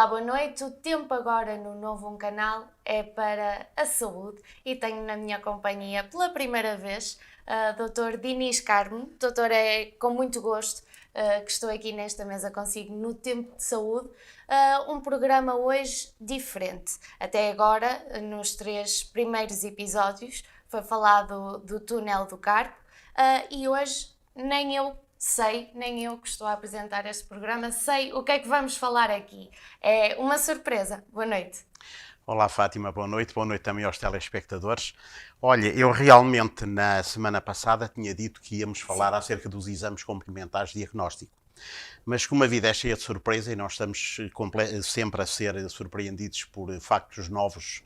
Olá, boa noite. O tempo agora no Novo Um Canal é para a saúde e tenho na minha companhia pela primeira vez o Dr. Dinis Carmo. Doutor, é com muito gosto que estou aqui nesta mesa consigo no Tempo de Saúde. Um programa hoje diferente. Até agora, nos 3 primeiros episódios, foi falado do túnel do Carpo e hoje nem eu que estou a apresentar este programa, sei o que é que vamos falar aqui. É uma surpresa. Boa noite. Olá Fátima, boa noite também aos telespectadores. Olha, eu realmente na semana passada tinha dito que íamos falar acerca dos exames complementares de diagnóstico. Mas como a vida é cheia de surpresa e nós estamos sempre a ser surpreendidos por factos novos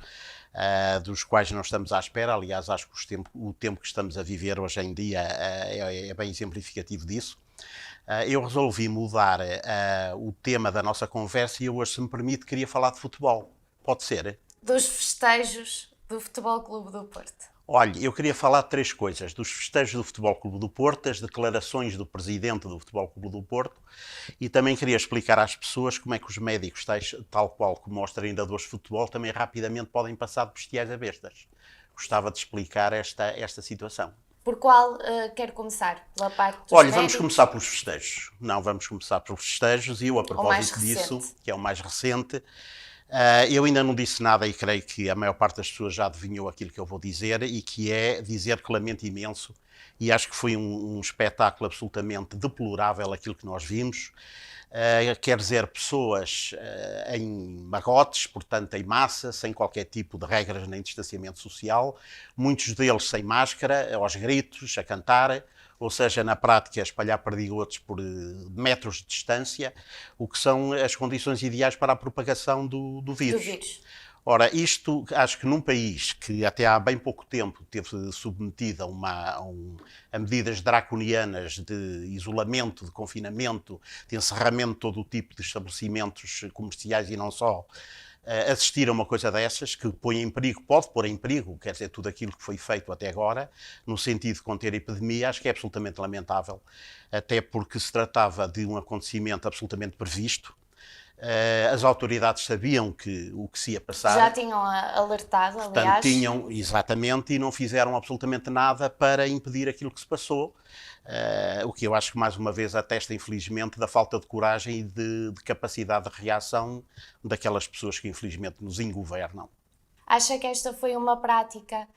dos quais não estamos à espera, aliás, acho que o tempo que estamos a viver hoje em dia é bem exemplificativo disso. Eu resolvi mudar o tema da nossa conversa e eu hoje, se me permite, queria falar de futebol. Pode ser? Dos festejos do Futebol Clube do Porto. Olha, eu queria falar de 3 coisas. Dos festejos do Futebol Clube do Porto, das declarações do presidente do Futebol Clube do Porto e também queria explicar às pessoas como é que os médicos, tal qual como os treinadores de futebol, também rapidamente podem passar de bestiais a bestas. Gostava de explicar esta situação. Por qual quer começar? Pela parte dos Olha, médicos? vamos começar pelos festejos. Não, vamos começar pelos festejos e eu, a propósito disso, que é o mais recente, eu ainda não disse nada e creio que a maior parte das pessoas já adivinhou aquilo que eu vou dizer e que é dizer que lamento imenso e acho que foi um espetáculo absolutamente deplorável aquilo que nós vimos. Quer dizer, pessoas em barrotes, portanto em massa, sem qualquer tipo de regras nem distanciamento social, muitos deles sem máscara, aos gritos, a cantar, ou seja, na prática, espalhar perdigotos por metros de distância, o que são as condições ideais para a propagação do vírus. Ora, isto, acho que num país que até há bem pouco tempo teve submetido a medidas draconianas de isolamento, de confinamento, de encerramento de todo o tipo de estabelecimentos comerciais e não só, assistir a uma coisa dessas que põe em perigo, pode pôr em perigo, quer dizer, tudo aquilo que foi feito até agora, no sentido de conter a epidemia, acho que é absolutamente lamentável, até porque se tratava de um acontecimento absolutamente previsto. As autoridades sabiam o que se ia passar. Já tinham alertado, portanto, aliás. tinham, exatamente, e não fizeram absolutamente nada para impedir aquilo que se passou. O que eu acho que, mais uma vez, atesta, infelizmente, da falta de coragem e de capacidade de reação daquelas pessoas que, infelizmente, nos engovernam. Acha que esta foi uma prática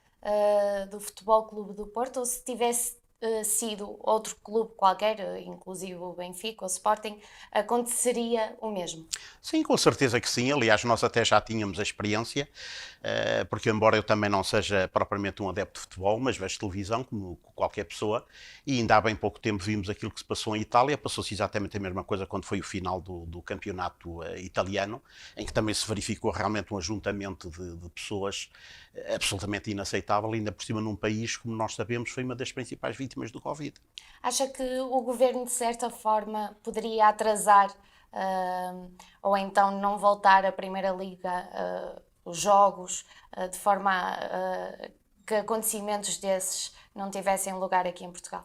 do Futebol Clube do Porto ou se tivesse sido outro clube qualquer, inclusive o Benfica, o Sporting, aconteceria o mesmo? Sim, com certeza que sim. Aliás, nós até já tínhamos a experiência, porque embora eu também não seja propriamente um adepto de futebol, mas vejo televisão como qualquer pessoa, e ainda há bem pouco tempo vimos aquilo que se passou em Itália. Passou-se exatamente a mesma coisa quando foi o final do campeonato italiano, em que também se verificou realmente um ajuntamento de pessoas absolutamente inaceitável, ainda por cima num país, como nós sabemos, foi uma das principais vítimas do Covid. Acha que o governo, de certa forma, poderia atrasar ou então não voltar à Primeira Liga, os jogos, de forma que acontecimentos desses não tivessem lugar aqui em Portugal?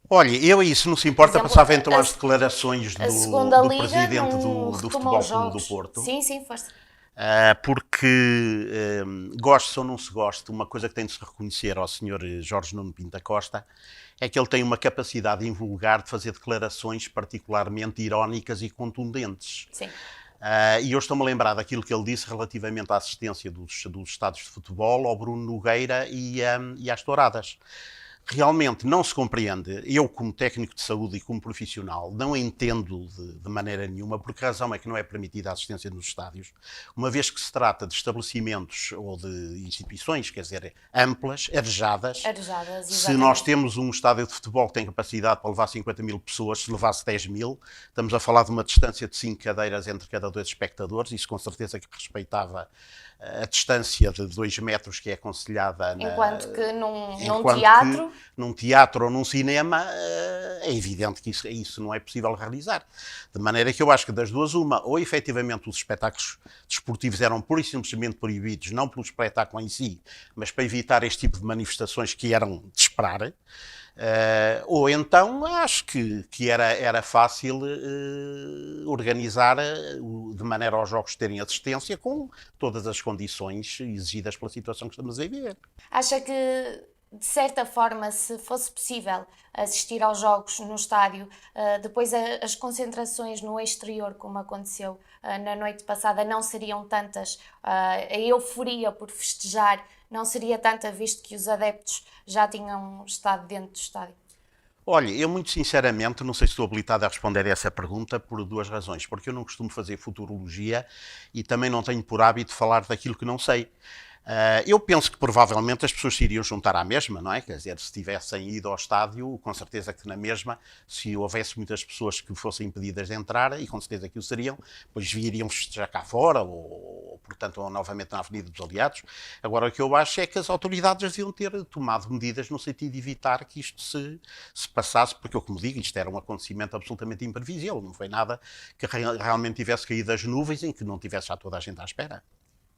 Olha, eu aí, se não se importa, passava então às declarações do presidente do Futebol Clube do Porto. Sim, força. Porque, goste ou não se goste, uma coisa que tem de se reconhecer ao Sr. Jorge Nuno Pinto da Costa é que ele tem uma capacidade invulgar de fazer declarações particularmente irónicas e contundentes. Sim. E eu estou-me a lembrar daquilo que ele disse relativamente à assistência dos estados de futebol, ao Bruno Nogueira e às touradas. Realmente não se compreende, eu como técnico de saúde e como profissional, não entendo de maneira nenhuma por que razão é que não é permitida a assistência nos estádios, uma vez que se trata de estabelecimentos ou de instituições, quer dizer, amplas, arejadas. Se nós temos um estádio de futebol que tem capacidade para levar 50 mil pessoas, se levasse 10 mil, estamos a falar de uma distância de 5 cadeiras entre cada 2 espectadores, isso com certeza que respeitava a distância de 2 metros que é aconselhada. Enquanto que num teatro ou num cinema é evidente que isso não é possível realizar. De maneira que eu acho que das duas uma, ou efetivamente os espetáculos desportivos eram pura e simplesmente proibidos, não pelo espetáculo em si, mas para evitar este tipo de manifestações que eram de esperar. Ou então acho que era fácil organizar de maneira aos jogos terem assistência com todas as condições exigidas pela situação que estamos a viver. Acha que, de certa forma, se fosse possível assistir aos jogos no estádio, depois as concentrações no exterior, como aconteceu na noite passada, não seriam tantas, a euforia por festejar não seria tanta, visto que os adeptos já tinham estado dentro do estádio? Olha, eu muito sinceramente não sei se estou habilitado a responder a essa pergunta por duas razões. Porque eu não costumo fazer futurologia e também não tenho por hábito falar daquilo que não sei. Eu penso que provavelmente as pessoas se iriam juntar à mesma, não é? Quer dizer, se tivessem ido ao estádio, com certeza que na mesma, se houvesse muitas pessoas que fossem impedidas de entrar, e com certeza que o seriam, pois iriam festejar cá fora, portanto, ou novamente na Avenida dos Aliados. Agora, o que eu acho é que as autoridades deviam ter tomado medidas no sentido de evitar que isto se passasse, porque, como digo, isto era um acontecimento absolutamente imprevisível, não foi nada que realmente tivesse caído das nuvens em que não tivesse já toda a gente à espera.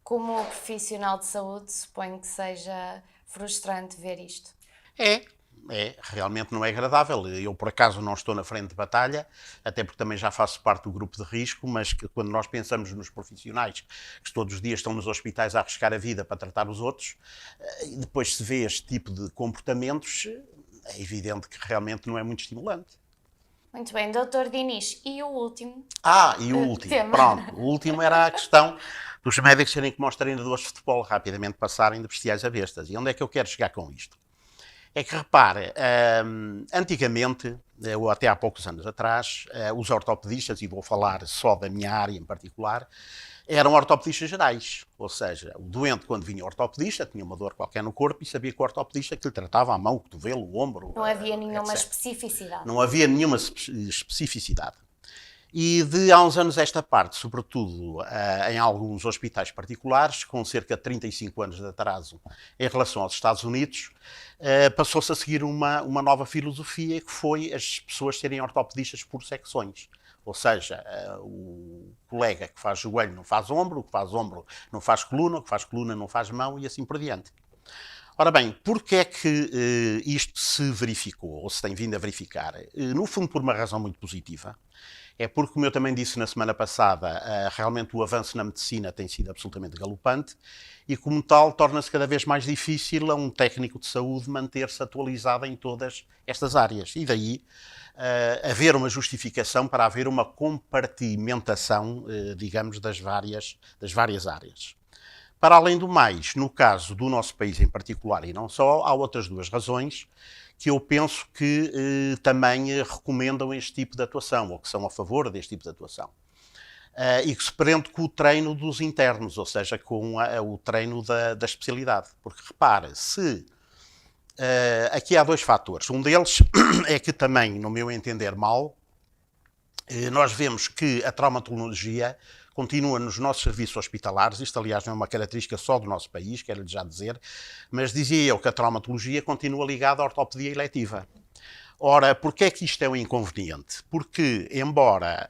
Como profissional de saúde, suponho que seja frustrante ver isto. Realmente não é agradável. Eu, por acaso, não estou na frente de batalha, até porque também já faço parte do grupo de risco, mas que quando nós pensamos nos profissionais que todos os dias estão nos hospitais a arriscar a vida para tratar os outros, e depois se vê este tipo de comportamentos, é evidente que realmente não é muito estimulante. Muito bem, Dr. Dinis, e o último? E o último, tema. pronto. O último era a questão dos médicos terem como os treinadores de futebol rapidamente passarem de bestiais a bestas. E onde é que eu quero chegar com isto? É que, repare, antigamente, ou até há poucos anos atrás, os ortopedistas, e vou falar só da minha área em particular, eram ortopedistas gerais. Ou seja, o doente, quando vinha ao ortopedista, tinha uma dor qualquer no corpo e sabia que o ortopedista que lhe tratava a mão, o cotovelo, o ombro. Não havia nenhuma etc. especificidade. Não havia nenhuma especificidade. E de há uns anos esta parte, sobretudo em alguns hospitais particulares, com cerca de 35 anos de atraso em relação aos Estados Unidos, passou-se a seguir uma nova filosofia, que foi as pessoas serem ortopedistas por secções. Ou seja, o colega que faz joelho não faz ombro, o que faz ombro não faz coluna, o que faz coluna não faz mão e assim por diante. Ora bem, porquê é que isto se verificou, ou se tem vindo a verificar? No fundo, por uma razão muito positiva. É porque, como eu também disse na semana passada, realmente o avanço na medicina tem sido absolutamente galopante e, como tal, torna-se cada vez mais difícil a um técnico de saúde manter-se atualizado em todas estas áreas. E daí haver uma justificação para haver uma compartimentação, digamos, das várias áreas. Para além do mais, no caso do nosso país em particular, e não só, há outras duas razões que eu penso que também recomendam este tipo de atuação, ou que são a favor deste tipo de atuação. E que se prende com o treino dos internos, ou seja, com o treino da especialidade. Porque, repare, aqui há dois fatores. Um deles é que também, no meu entender mal, nós vemos que a traumatologia continua nos nossos serviços hospitalares. Isto, aliás, não é uma característica só do nosso país, quero-lhe já dizer, mas dizia eu que a traumatologia continua ligada à ortopedia eletiva. Ora, porquê é que isto é um inconveniente? Porque, embora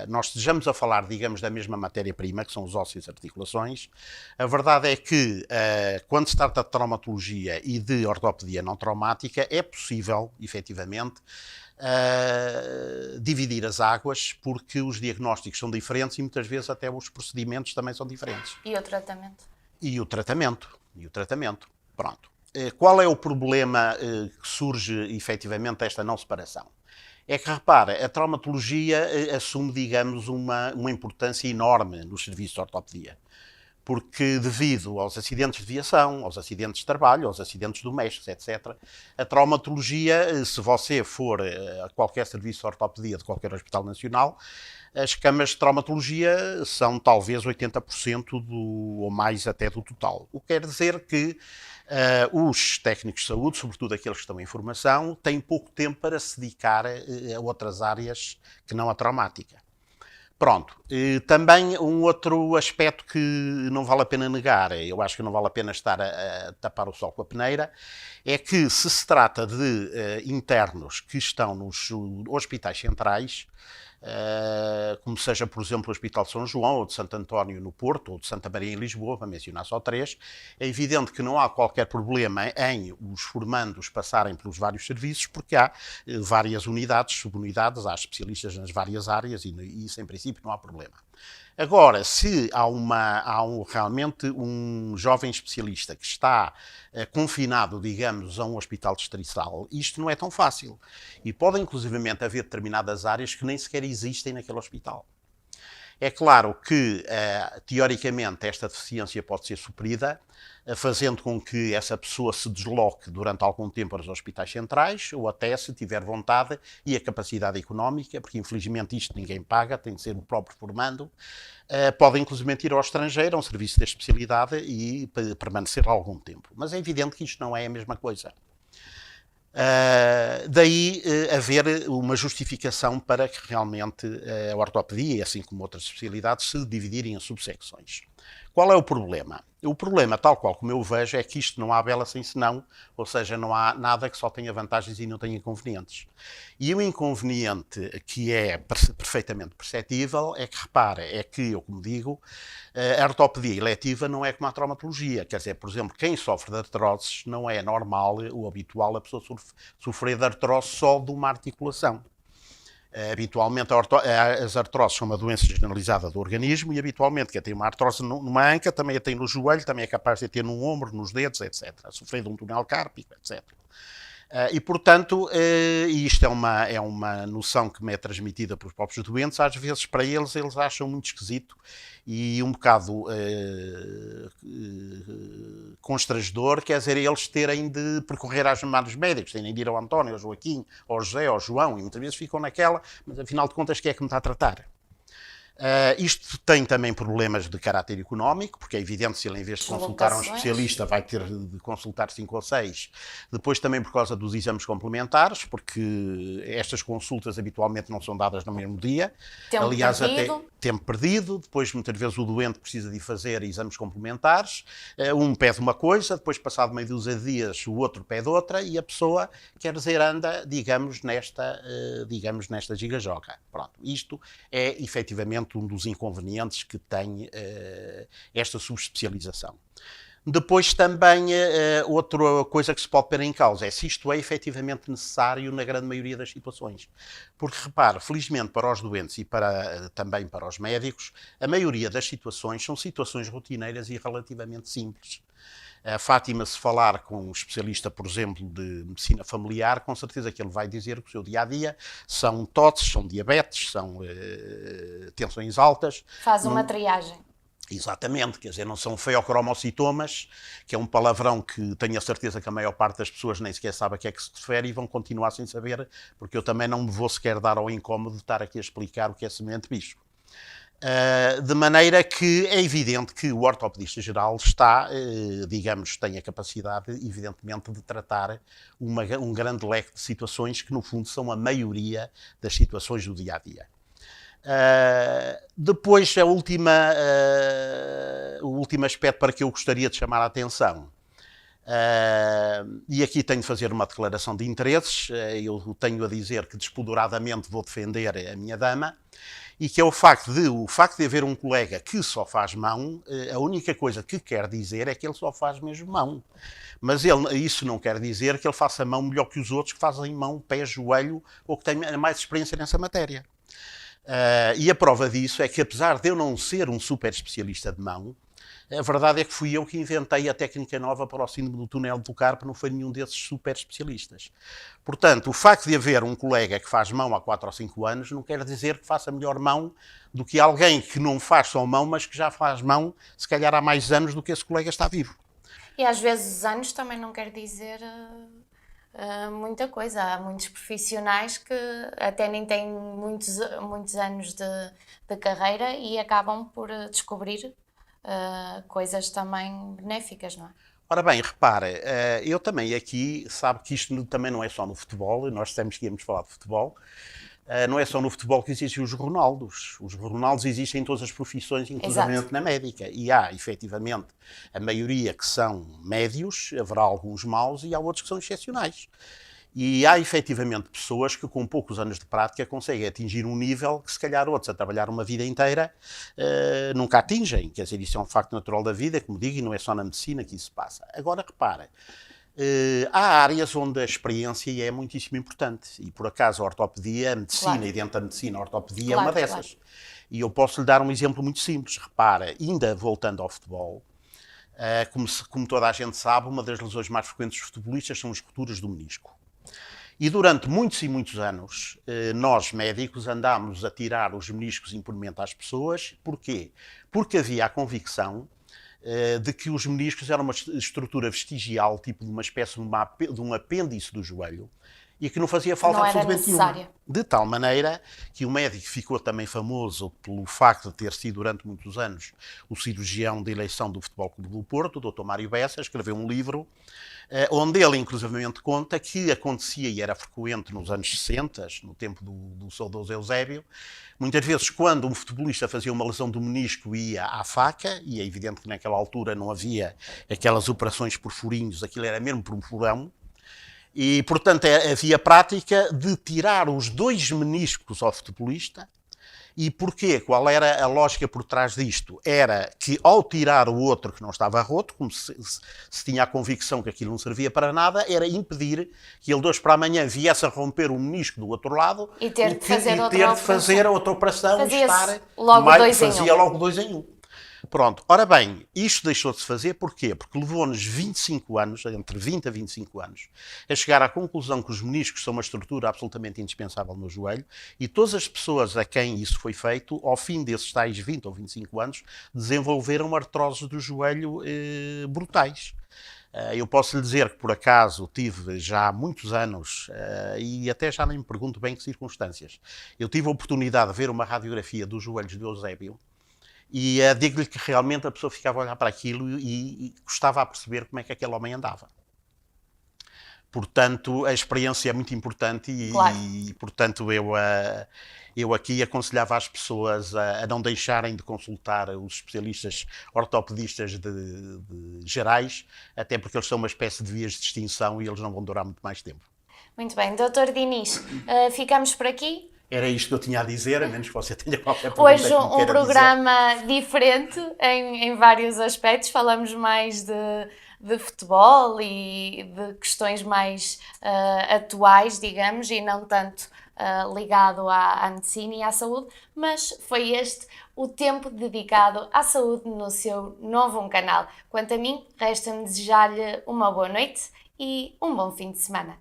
nós estejamos a falar, digamos, da mesma matéria-prima, que são os ossos e as articulações, a verdade é que, quando se trata de traumatologia e de ortopedia não traumática, é possível, efetivamente, dividir as águas, porque os diagnósticos são diferentes e muitas vezes até os procedimentos também são diferentes. E o tratamento? E o tratamento. Pronto. Qual é o problema que surge efetivamente desta não separação? É que, repara, a traumatologia assume, digamos, uma importância enorme nos serviços de ortopedia. Porque devido aos acidentes de viação, aos acidentes de trabalho, aos acidentes domésticos, etc., a traumatologia, se você for a qualquer serviço de ortopedia de qualquer hospital nacional, as camas de traumatologia são talvez 80% ou mais até do total. O que quer dizer que os técnicos de saúde, sobretudo aqueles que estão em formação, têm pouco tempo para se dedicar a outras áreas que não a traumática. Pronto, também um outro aspecto que não vale a pena negar, eu acho que não vale a pena estar a tapar o sol com a peneira, é que se trata de internos que estão nos hospitais centrais, como seja, por exemplo, o Hospital de São João, ou de Santo António no Porto, ou de Santa Maria em Lisboa, para mencionar só 3, é evidente que não há qualquer problema em os formandos passarem pelos vários serviços, porque há várias unidades, subunidades, há especialistas nas várias áreas e isso, em princípio, não há problema. Agora, se há realmente um jovem especialista que está confinado, digamos, a um hospital distrital, isto não é tão fácil. E pode, inclusivamente, haver determinadas áreas que nem sequer existem naquele hospital. É claro que, teoricamente, esta deficiência pode ser suprida, fazendo com que essa pessoa se desloque durante algum tempo aos hospitais centrais, ou até, se tiver vontade e a capacidade económica, porque infelizmente isto ninguém paga, tem de ser o próprio formando, pode inclusive ir ao estrangeiro, a um serviço de especialidade e permanecer algum tempo. Mas é evidente que isto não é a mesma coisa. Daí haver uma justificação para que realmente a ortopedia, assim como outras especialidades, se dividirem em subsecções. Qual é o problema? O problema, tal qual como eu vejo, é que isto não há bela sem senão, ou seja, não há nada que só tenha vantagens e não tenha inconvenientes. E o inconveniente que é perfeitamente perceptível é que, repara, é que, eu como digo, a ortopedia eletiva não é como a traumatologia. Quer dizer, por exemplo, quem sofre de artroses não é normal ou habitual a pessoa sofrer de artrose só de uma articulação. Habitualmente as artroses são uma doença generalizada do organismo e habitualmente quem tem uma artrose numa anca também a tem no joelho, também é capaz de ter no ombro, nos dedos, etc. Sofrer de um túnel cárpico, etc. E, portanto, isto é uma noção que me é transmitida pelos próprios doentes, às vezes para eles acham muito esquisito e um bocado constrangedor, quer dizer, eles terem de percorrer às chamadas médicos, terem de ir ao António, ao Joaquim, ao José, ao João, e muitas vezes ficam naquela, mas afinal de contas, quem é que me está a tratar? Isto tem também problemas de caráter económico, porque é evidente que se ele, em vez de consultar um especialista, vai ter de consultar 5 ou 6. Depois também por causa dos exames complementares, porque estas consultas habitualmente não são dadas no mesmo dia. Aliás, perdido. Até tempo perdido. Depois, muitas vezes, o doente precisa de fazer exames complementares. Um pede uma coisa, depois, passado meio dúzia de dias, o outro pede outra, e a pessoa, quer dizer, anda, digamos, nesta gigajoga. Pronto, isto é, efetivamente, um dos inconvenientes que tem esta subespecialização. Depois também outra coisa que se pode pôr em causa é se isto é efetivamente necessário na grande maioria das situações. Porque, repare, felizmente para os doentes e também para os médicos, a maioria das situações são situações rotineiras e relativamente simples. A Fátima, se falar com um especialista, por exemplo, de medicina familiar, com certeza que ele vai dizer que o seu dia-a-dia são TOTS, são diabetes, são tensões altas. Faz uma triagem. Exatamente, quer dizer, não são feocromocitomas, que é um palavrão que tenho a certeza que a maior parte das pessoas nem sequer sabe a que é que se refere e vão continuar sem saber, porque eu também não me vou sequer dar ao incómodo de estar aqui a explicar o que é semelhante bicho. De maneira que é evidente que o ortopedista geral está, digamos, tem a capacidade, evidentemente, de tratar um grande leque de situações que, no fundo, são a maioria das situações do dia-a-dia. Depois, o último aspecto para que eu gostaria de chamar a atenção, e aqui tenho de fazer uma declaração de interesses, eu tenho a dizer que despoderadamente vou defender a minha dama, e que é o facto de haver um colega que só faz mão, a única coisa que quer dizer é que ele só faz mesmo mão. Mas isso não quer dizer que ele faça mão melhor que os outros que fazem mão, pé, joelho, ou que têm mais experiência nessa matéria. E a prova disso é que, apesar de eu não ser um super especialista de mão, a verdade é que fui eu que inventei a técnica nova para o síndrome do túnel do carpo, não foi nenhum desses super especialistas. Portanto, o facto de haver um colega que faz mão há 4 ou 5 anos não quer dizer que faça melhor mão do que alguém que não faz só mão, mas que já faz mão, se calhar há mais anos do que esse colega está vivo. E às vezes os anos também não quer dizer muita coisa. Há muitos profissionais que até nem têm muitos anos de carreira e acabam por descobrir coisas também benéficas, não é? Ora bem, repara, eu também aqui, sabe que isto também não é só no futebol, nós dissemos que íamos falar de futebol, não é só no futebol que existem os Ronaldos. Os Ronaldos existem em todas as profissões, inclusive na médica. E há, efetivamente, a maioria que são médios, haverá alguns maus e há outros que são excepcionais. E há efetivamente pessoas que com poucos anos de prática conseguem atingir um nível que se calhar outros a trabalhar uma vida inteira nunca atingem. Quer dizer, isso é um facto natural da vida, como digo, e não é só na medicina que isso passa. Agora repara, há áreas onde a experiência é muitíssimo importante e por acaso a ortopedia, a medicina, claro, e dentro da medicina a ortopedia, claro, é uma dessas. Claro. E eu posso lhe dar um exemplo muito simples. Repara, ainda voltando ao futebol, como toda a gente sabe, uma das lesões mais frequentes dos futebolistas são as rupturas do menisco. E durante muitos e muitos anos, nós médicos andámos a tirar os meniscos impunemente às pessoas. Porquê? Porque havia a convicção de que os meniscos eram uma estrutura vestigial, tipo de uma espécie de um apêndice do joelho, e que não fazia falta absolutamente nenhuma. De tal maneira que o médico ficou também famoso pelo facto de ter sido durante muitos anos o cirurgião de eleição do Futebol Clube do Porto, o Dr. Mário Bessa, escreveu um livro onde ele inclusivamente conta que acontecia, e era frequente nos anos 60, no tempo do saudoso Eusébio, muitas vezes quando um futebolista fazia uma lesão do menisco ia à faca, e é evidente que naquela altura não havia aquelas operações por furinhos, aquilo era mesmo por um furão, e, portanto, havia a prática de tirar os 2 meniscos ao futebolista. E porquê? Qual era a lógica por trás disto? Era que, ao tirar o outro que não estava roto, como se tinha a convicção que aquilo não servia para nada, era impedir que ele de hoje para amanhã viesse a romper o menisco do outro lado e ter de fazer a outra operação. Fazia logo 2 em 1. Pronto, ora bem, isto deixou de se fazer porquê? Porque levou-nos 25 anos, entre 20 a 25 anos, a chegar à conclusão que os meniscos são uma estrutura absolutamente indispensável no joelho e todas as pessoas a quem isso foi feito, ao fim desses tais 20 ou 25 anos, desenvolveram artroses do joelho brutais. Eu posso lhe dizer que, por acaso, tive já há muitos anos, e até já nem me pergunto bem que circunstâncias, eu tive a oportunidade de ver uma radiografia dos joelhos de Eusébio. E digo-lhe que realmente a pessoa ficava a olhar para aquilo e gostava a perceber como é que aquele homem andava. Portanto, a experiência é muito importante claro. E portanto, eu aqui aconselhava as pessoas a não deixarem de consultar os especialistas ortopedistas de gerais, até porque eles são uma espécie de vias de extinção e eles não vão durar muito mais tempo. Muito bem. Dr. Dinis, ficamos por aqui? Era isto que eu tinha a dizer, a menos que você tenha qualquer pergunta. Hoje um programa diferente em vários aspectos. Falamos mais de futebol e de questões mais atuais, digamos, e não tanto ligado à medicina e à saúde, mas foi este o tempo dedicado à saúde no seu novo canal. Quanto a mim, resta-me desejar-lhe uma boa noite e um bom fim de semana.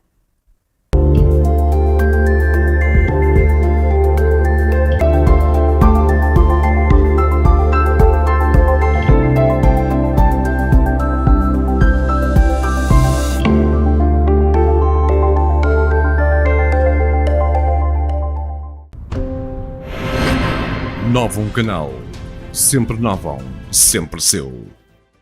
Novo Canal. Sempre Novum, sempre seu.